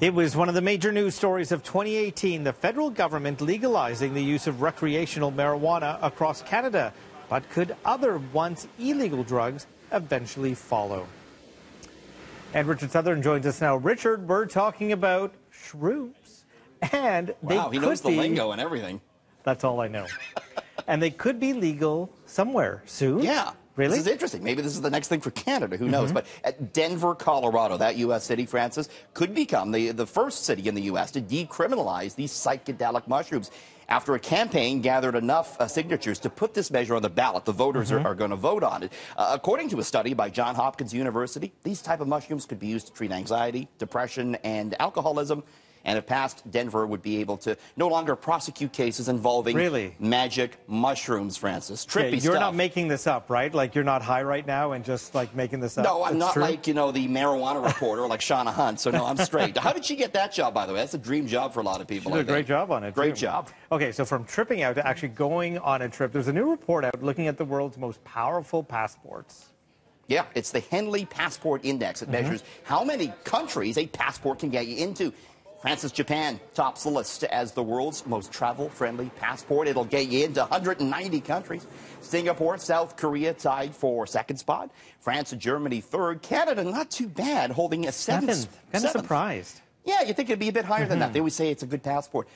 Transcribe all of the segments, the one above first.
It was one of the major news stories of 2018, the federal government legalizing the use of recreational marijuana across Canada. But could other once illegal drugs eventually follow? And Richard Southern joins us now. Richard, we're talking about shrooms. And wow, he knows the lingo and everything. That's all I know. And they could be legal somewhere soon. Yeah. Really? This is interesting. Maybe this is the next thing for Canada. Who knows? But at Denver, Colorado, that U.S. city, Francis, could become the first city in the U.S. to decriminalize these psychedelic mushrooms. After a campaign gathered enough signatures to put this measure on the ballot, the voters are going to vote on it. According to a study by Johns Hopkins University, these type of mushrooms could be used to treat anxiety, depression, and alcoholism. And if passed, Denver would be able to no longer prosecute cases involving magic mushrooms, Francis. Trippy stuff. You're not making this up, right? Like, you're not high right now and just, like, making this up? No, I'm not like, you know, the marijuana reporter like Shauna Hunt. So, no, I'm straight. How did she get that job, by the way? That's a dream job for a lot of people. She did a great job on it. Great job. Okay, so from tripping out to actually going on a trip, there's a new report out looking at the world's most powerful passports. Yeah, it's the Henley Passport Index. It measures how many countries a passport can get you into. Francis, Japan tops the list as the world's most travel-friendly passport. It'll get you into 190 countries. Singapore, South Korea tied for second spot. France and Germany third. Canada, not too bad, holding a seventh. Kind of surprised. Yeah, you think it'd be a bit higher than that. They always say it's a good passport.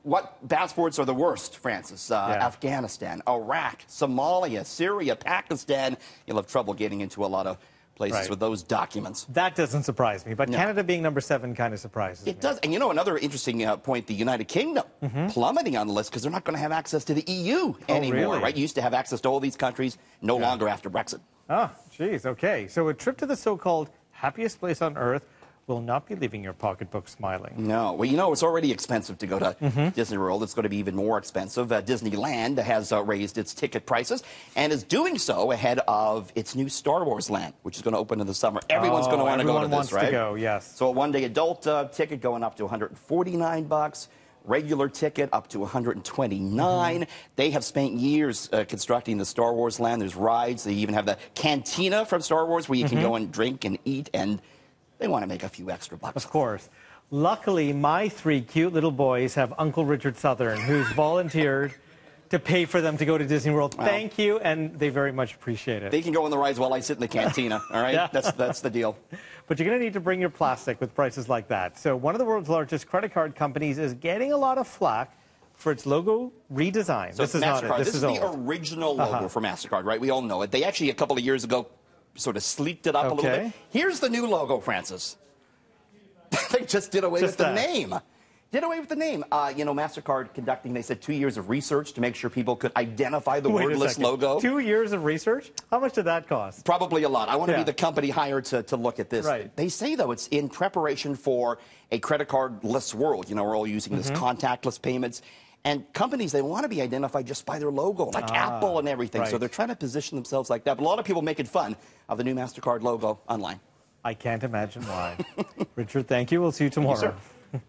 What passports are the worst, Francis? Afghanistan, Iraq, Somalia, Syria, Pakistan. You'll have trouble getting into a lot of places with those documents. That doesn't surprise me, but Canada being number 7 kind of surprises me. It does. And you know, another interesting point, the United Kingdom plummeting on the list because they're not going to have access to the EU anymore, right? You used to have access to all these countries, no longer after Brexit. Oh, geez, okay. So a trip to the so-called happiest place on earth will not be leaving your pocketbook smiling. No. Well, you know, it's already expensive to go to Disney World. It's going to be even more expensive. Disneyland has raised its ticket prices and is doing so ahead of its new Star Wars land, which is going to open in the summer. Everyone's going to want to go to this, right? To go, yes. So a one-day adult ticket going up to $149. Regular ticket up to $129. They have spent years constructing the Star Wars land. There's rides. They even have the cantina from Star Wars where you can go and drink and eat, and they want to make a few extra bucks. Of course. Luckily, my 3 cute little boys have Uncle Richard Southern, who's volunteered to pay for them to go to Disney World. Thank you, and they very much appreciate it. They can go on the rides while I sit in the cantina, all right? That's the deal. But you're going to need to bring your plastic with prices like that. So one of the world's largest credit card companies is getting a lot of flack for its logo redesign. So this is not it. This is the original logo for MasterCard, right? We all know it. They actually, a couple of years ago, sort of sleeked it up a little bit. Here's the new logo, Francis. They just did away with the name. Did away with the name. You know, MasterCard conducting, they said, 2 years of research to make sure people could identify the wordless logo. 2 years of research? How much did that cost? Probably a lot. I want to be the company hired to look at this. Right. They say, though, it's in preparation for a credit card-less world. You know, we're all using this contactless payments. And companies, they want to be identified just by their logo, like Apple and everything. So they're trying to position themselves like that. But a lot of people making fun of the new MasterCard logo online. I can't imagine why. Richard, thank you. We'll see you tomorrow. Thank you, sir.